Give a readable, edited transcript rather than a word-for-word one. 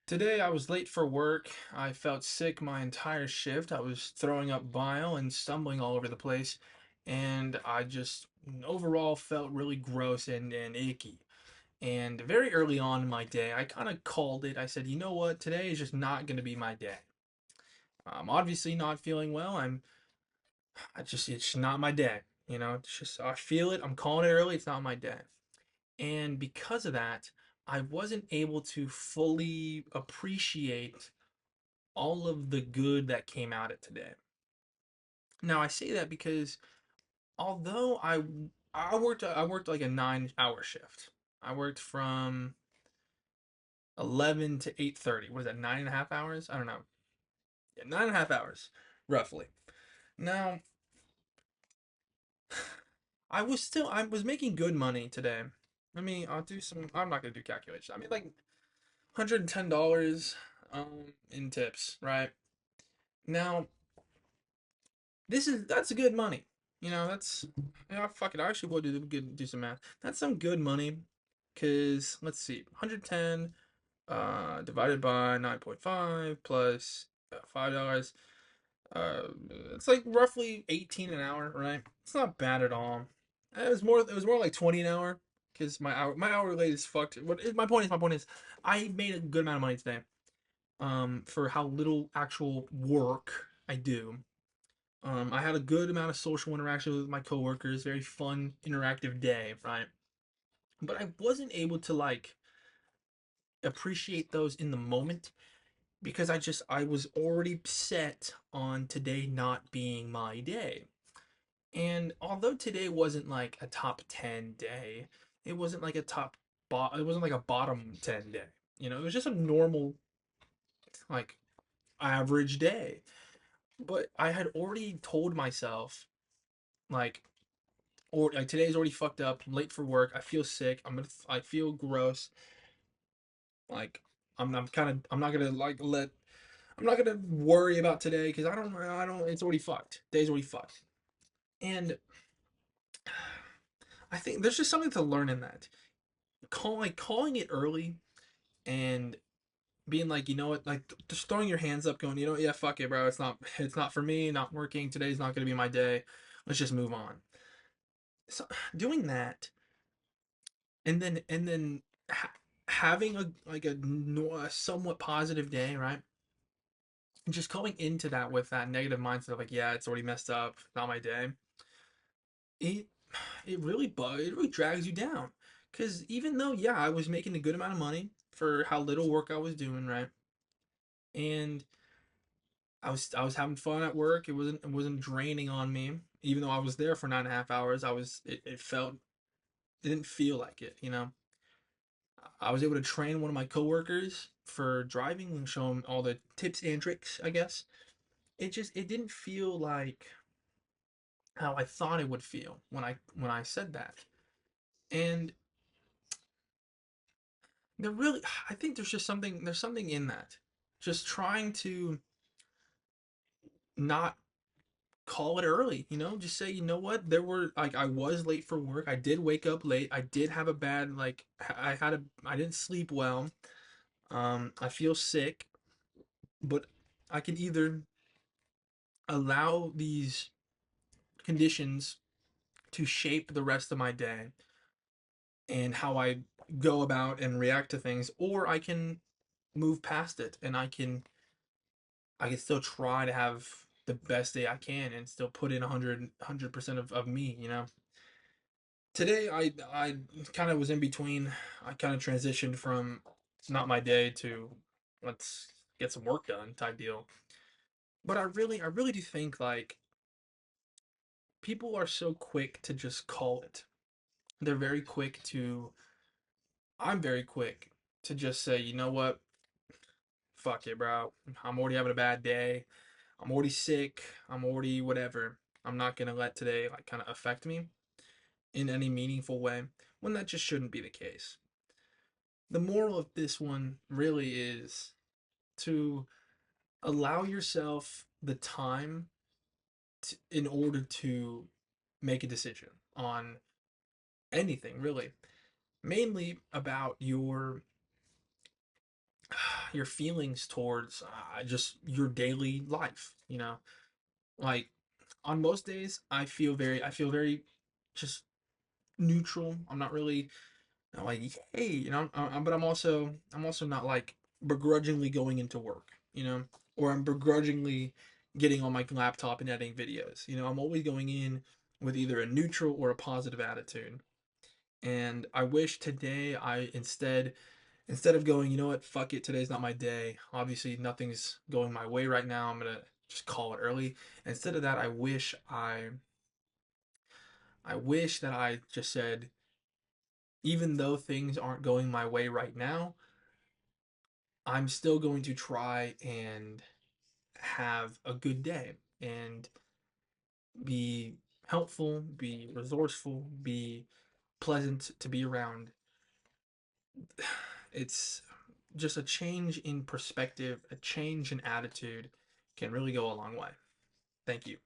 Today I was late for work. I felt sick my entire shift. I was throwing up bile and stumbling all over the place. And I just overall felt really gross and icky. And very early on in my day, I kind of called it. I said, you know what? Today is just not going to be my day. I'm obviously not feeling well. It's not my day. It's just, I feel it. I'm calling it early. It's not my day. And because of that, I wasn't able to fully appreciate all of the good that came out of today. Now I say that because although I worked like a 9 hour shift. I worked from 11 to 8:30. What is that, 9.5 hours? I don't know. Yeah, 9.5 hours, roughly. Now, I was making good money today. I'm not gonna do calculations. I mean like $110 in tips, right? Now, that's good money. That's fuck it. I actually will do some math. That's some good money. Cause let's see, 110 divided by 9.5 plus $5. Uh, it's like roughly 18 an hour, right? It's not bad at all. It was more like 20 an hour because my hour rate is fucked. My point is I made a good amount of money today. For how little actual work I do. I had a good amount of social interaction with my coworkers, very fun, interactive day, right? But I wasn't able to like appreciate those in the moment because I was already set on today not being my day. And although today wasn't like a top 10 day, it wasn't like it wasn't like a bottom 10 day. It was just a normal like average day. But I had already told myself like or like today's already fucked up. I'm late for work. I feel sick. I feel gross. Like I'm not gonna like let I'm not gonna worry about today because I don't it's already fucked. Day's already fucked. And I think there's just something to learn in that. Calling it early and being like, you know what, like just throwing your hands up, going, yeah, fuck it, bro. It's not for me, not working. Today's not gonna be my day. Let's just move on. So doing that and then ha- having a somewhat positive day, right? And just going into that with that negative mindset of like, yeah, it's already messed up, not my day. It it really drags you down. Cause even though yeah, I was making a good amount of money for how little work I was doing, right? And I was having fun at work. It wasn't draining on me. Even though I was there for 9.5 hours, it didn't feel like it. I was able to train one of my coworkers for driving and show him all the tips and tricks, I guess. It didn't feel like how I thought it would feel when I said that. And there really I think there's something in that. Just trying to not call it early, just say, you know what, I was late for work. I did wake up late. I did have a bad like I didn't sleep well. I feel sick, but I can either allow these conditions to shape the rest of my day and how I go about and react to things, or I can move past it and I can still try to have the best day I can and still put in 100% of me. Today I kind of was in between. I kind of transitioned from it's not my day to let's get some work done type deal. But I really do think like people are so quick to just call it. They're very quick to I'm very quick to just say, you know what? Fuck it, bro. I'm already having a bad day. I'm already sick. I'm already whatever. I'm not gonna let today like kind of affect me in any meaningful way when that just shouldn't be the case. The moral of this one really is to allow yourself the time in order to make a decision on anything, really. Mainly about your your feelings towards just your daily life, like on most days I feel very just neutral. I'm not really like, hey, but I'm also not like begrudgingly going into work, or I'm begrudgingly getting on my laptop and editing videos. I'm always going in with either a neutral or a positive attitude. And I wish today I instead of going, you know what, fuck it, today's not my day. Obviously, nothing's going my way right now. I'm gonna just call it early. Instead of that, I wish that I just said, even though things aren't going my way right now, I'm still going to try and have a good day and be helpful, be resourceful, be pleasant to be around. It's just a change in perspective, a change in attitude can really go a long way. Thank you.